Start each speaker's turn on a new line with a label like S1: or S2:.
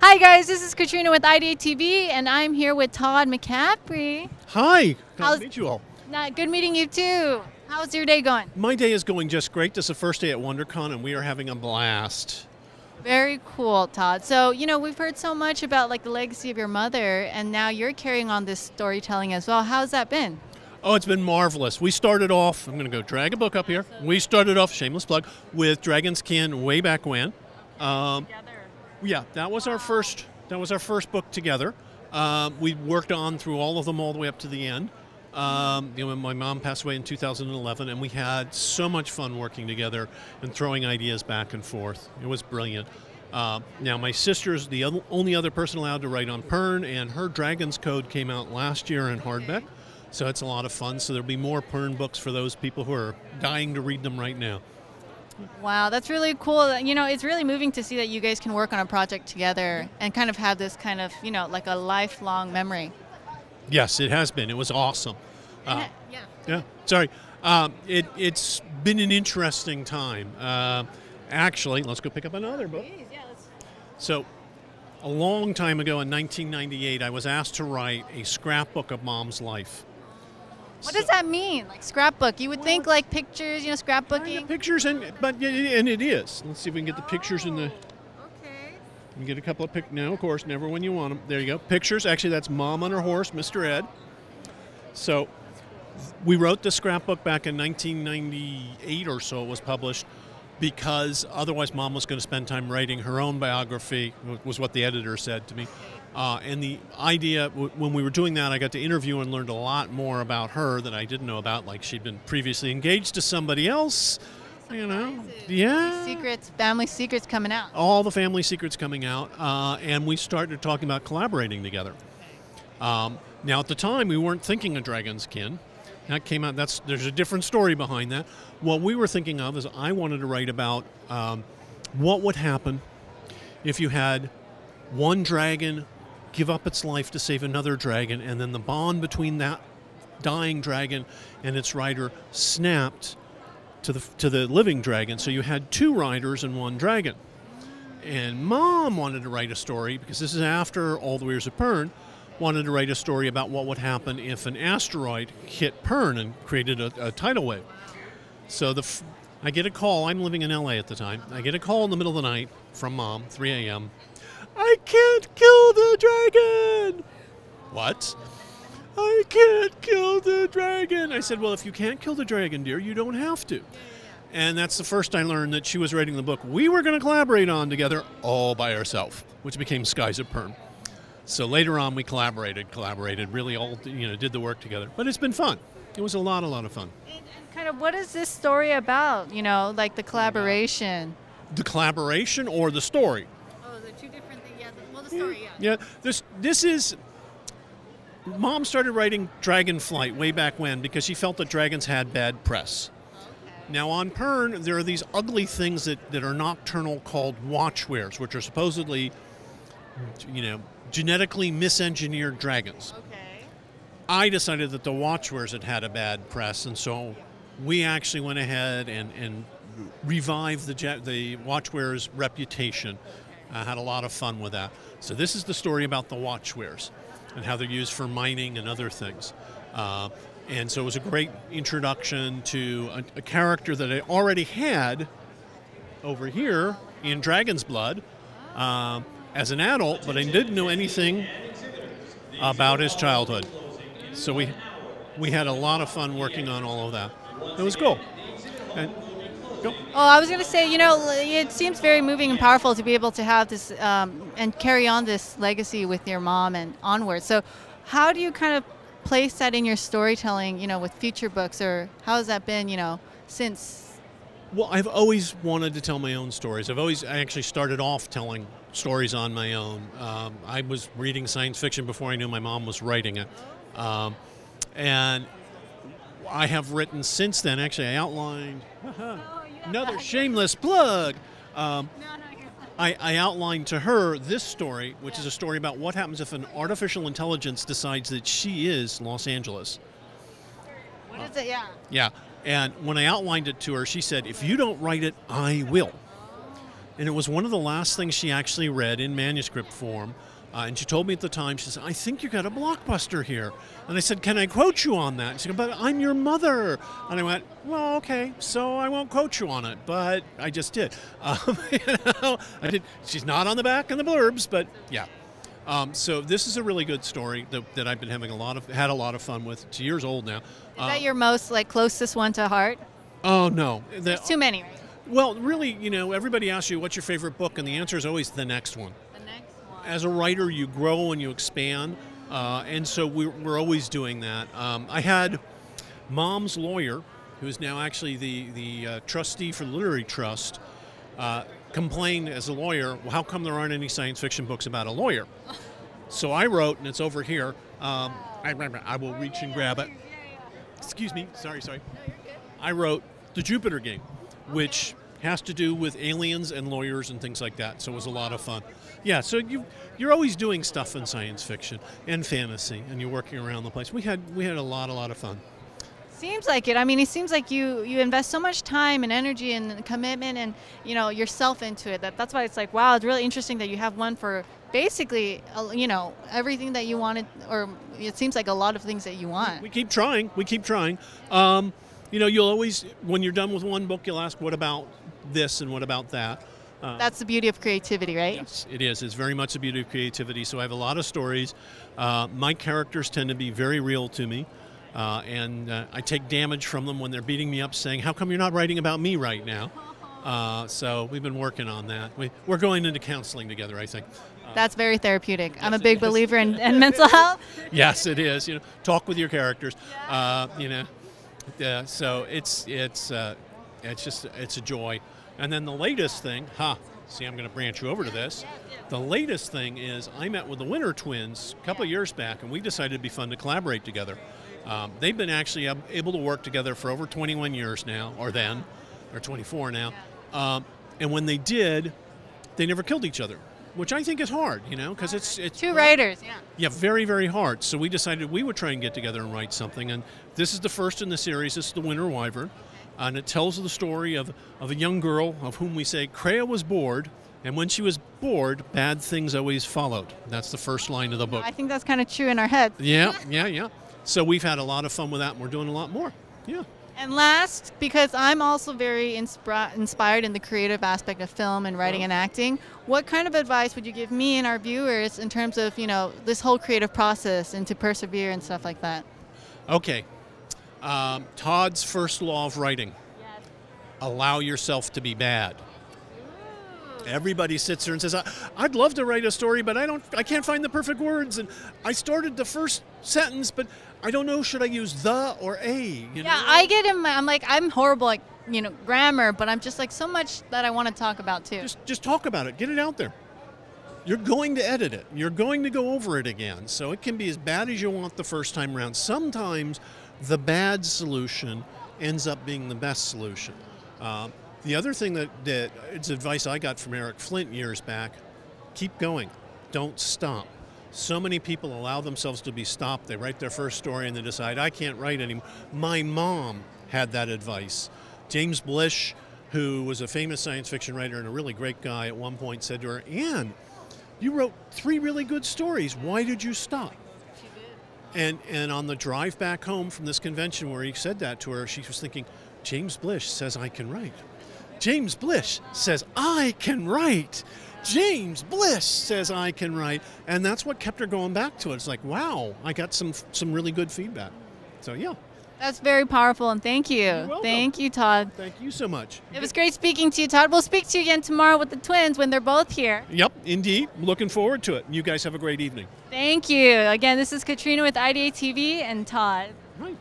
S1: Hi guys, this is Katrina with IdeateTV, and I'm here with Todd McCaffrey.
S2: Hi, glad to meet you all.
S1: Good meeting you too. How's your day going?
S2: My day is going just great. This is the first day at Wondercon, and we are having a blast.
S1: Very cool, Todd. So, we've heard so much about the legacy of your mother, and now you're carrying on this storytelling as well. How's that been?
S2: Oh, it's been marvelous. We started off, I'm going to go drag a book up here. We started off, shameless plug, with Dragon's Kin way back when. Yeah, that was our first. That was our first book together. We worked on through all of them all the way up to the end. My mom passed away in 2011, and we had so much fun working together and throwing ideas back and forth. It was brilliant. Now, my sister's the only other person allowed to write on Pern, and her Dragon's Code came out last year in hardback, so it's a lot of fun. So there'll be more Pern books for those people who are dying to read them right now.
S1: Wow, that's really cool. It's really moving to see that you guys can work on a project together and kind of have this kind of, like a lifelong memory.
S2: Yes, it has been. It was awesome.
S1: Yeah.
S2: Sorry. It's been an interesting time. Actually, let's go pick up another book.
S1: Please, yeah,
S2: So, a long time ago in 1998, I was asked to write a scrapbook of Mom's life.
S1: What does that mean? Like scrapbook? You would think like pictures, scrapbooking.
S2: Pictures, and it is. Let's see if we can get the pictures in the.
S1: Okay.
S2: You can get a couple of No, of course, never when you want them. There you go. Pictures. Actually, that's Mom on her horse, Mr. Ed. So, we wrote the scrapbook back in 1998 or so. It was published because otherwise, Mom was going to spend time writing her own biography. Was what the editor said to me. And the idea, when we were doing that, I got to interview and learned a lot more about her that I didn't know about. Like she'd been previously engaged to somebody else, Yeah.
S1: Secrets, family secrets coming out.
S2: All the family secrets coming out. And we started talking about collaborating together. Now, at the time, we weren't thinking of Dragon's Kin. That came out, there's a different story behind that. What we were thinking of is I wanted to write about what would happen if you had one dragon give up its life to save another dragon, and then the bond between that dying dragon and its rider snapped to the living dragon. So you had two riders and one dragon. And Mom wanted to write a story, because this is after All the Warriors of Pern, wanted to write a story about what would happen if an asteroid hit Pern and created a tidal wave. So I get a call. I'm living in LA at the time. I get a call in the middle of the night from Mom, 3 a.m. I can't kill the dragon! What? I can't kill the dragon! I said, well, if you can't kill the dragon, dear, you don't have to. And that's the first I learned that she was writing the book we were going to collaborate on together all by ourselves, which became Skies of Pern. So later on, we collaborated, really all, did the work together. But it's been fun. It was a lot of fun.
S1: And kind of, what is this story about, like the collaboration?
S2: The collaboration or the story?
S1: They're two different things. Yeah, the story,
S2: yeah. This is. Mom started writing Dragonflight way back when because she felt that dragons had bad press. Okay. Now on Pern, there are these ugly things that are nocturnal called watchwares, which are supposedly, genetically misengineered dragons.
S1: Okay.
S2: I decided that the watchwares had a bad press, and so we actually went ahead and revived the watchwares' reputation. I had a lot of fun with that. So this is the story about the watchwares and how they're used for mining and other things. And so it was a great introduction to a character that I already had over here in Dragon's Blood as an adult, but I didn't know anything about his childhood. So we had a lot of fun working on all of that. It was cool. And, go.
S1: Oh, I was going to say, it seems very moving and powerful to be able to have this and carry on this legacy with your mom and onward. So how do you kind of place that in your storytelling, with future books, or how has that been, since?
S2: Well, I've always wanted to tell my own stories. I actually started off telling stories on my own. I was reading science fiction before I knew my mom was writing it. And I have written since then. Actually, I outlined another shameless plug. I outlined to her this story, which is a story about what happens if an artificial intelligence decides that she is Los Angeles.
S1: What is it? Yeah.
S2: Yeah. And when I outlined it to her, she said, if you don't write it, I will. and it was one of the last things she actually read in manuscript form. And she told me at the time, she said, I think you got a blockbuster here. And I said, can I quote you on that? She said, but I'm your mother. And I went, well, okay, so I won't quote you on it, but I just did. I did. She's not on the back in the blurbs, but yeah. So this is a really good story that I've been having had a lot of fun with. It's years old now.
S1: Is that your most closest one to heart?
S2: Oh no,
S1: There's too many, right?
S2: Well, really, everybody asks you what's your favorite book, and the answer is always the next one. As a writer, you grow and you expand, and so we're always doing that. I had Mom's lawyer, who is now actually the trustee for the Literary Trust, complain as a lawyer, well, how come there aren't any science fiction books about a lawyer? So I wrote, and it's over here. I will reach and grab it. Excuse me. Sorry. I wrote The Jupiter Game, which has to do with aliens and lawyers and things like that. So it was a lot of fun. Yeah, so you're always doing stuff in science fiction and fantasy, and you're working around the place. We had a lot of fun.
S1: Seems like it. I mean, it seems like you invest so much time and energy and commitment and yourself into it. That's why it's like, wow, it's really interesting that you have one for basically everything that you wanted, or it seems like a lot of things that you want.
S2: We keep trying. You'll always, when you're done with one book, you'll ask, what about this and what about that?
S1: That's the beauty of creativity, right?
S2: Yes, it is. It's very much the beauty of creativity. So I have a lot of stories. My characters tend to be very real to me. And I take damage from them when they're beating me up saying, how come you're not writing about me right now? So we've been working on that. We're going into counseling together, I think.
S1: That's very therapeutic. Yes, I'm a big believer in mental health.
S2: Yes, it is. Talk with your characters. So it's a joy. And then the latest thing, see, I'm going to branch you over to this. The latest thing is I met with the Winter Twins a couple of years back, and we decided it'd be fun to collaborate together. They've been actually able to work together for over 21 years now, or 24 now. And when they did, they never killed each other, which I think is hard, because it's
S1: two writers, yeah.
S2: Yeah, very, very hard. So we decided we would try and get together and write something. And this is the first in the series. This is The Winter Wyvern. And it tells the story of a young girl of whom we say Kreia was bored, and when she was bored, bad things always followed. That's the first line of the book.
S1: I think that's kind of true in our heads.
S2: Yeah. So we've had a lot of fun with that, and we're doing a lot more. Yeah.
S1: And last, because I'm also very inspired in the creative aspect of film and writing and acting, what kind of advice would you give me and our viewers in terms of, this whole creative process and to persevere and stuff like that?
S2: Okay. Todd's first law of writing.
S1: Yes.
S2: Allow yourself to be bad. Everybody sits there and says, I'd love to write a story, but I can't find the perfect words. And I started the first sentence, but I don't know, should I use the or a?
S1: Yeah, I get him. I'm horrible at, grammar, but I'm just so much that I want to talk about too.
S2: Just talk about it. Get it out there. You're going to edit it. You're going to go over it again. So it can be as bad as you want the first time around. Sometimes the bad solution ends up being the best solution. The other thing that it's advice I got from Eric Flint years back, keep going. Don't stop. So many people allow themselves to be stopped. They write their first story and they decide, I can't write anymore. My mom had that advice. James Blish, who was a famous science fiction writer and a really great guy, at one point said to her, Anne, you wrote 3 really good stories. Why did you stop? And on the drive back home from this convention where he said that to her, she was thinking, James Blish says I can write. James Blish says I can write. James Blish says I can write. And that's what kept her going back to it. It's like, wow, I got some really good feedback. So, yeah.
S1: That's very powerful, and thank you.
S2: You're welcome.
S1: Thank you, Todd.
S2: Thank you so much.
S1: It was great speaking to you, Todd. We'll speak to you again tomorrow with the twins when they're both here.
S2: Yep, indeed. Looking forward to it. You guys have a great evening.
S1: Thank you. Again, this is Katrina with IdeateTV and Todd.
S2: Right.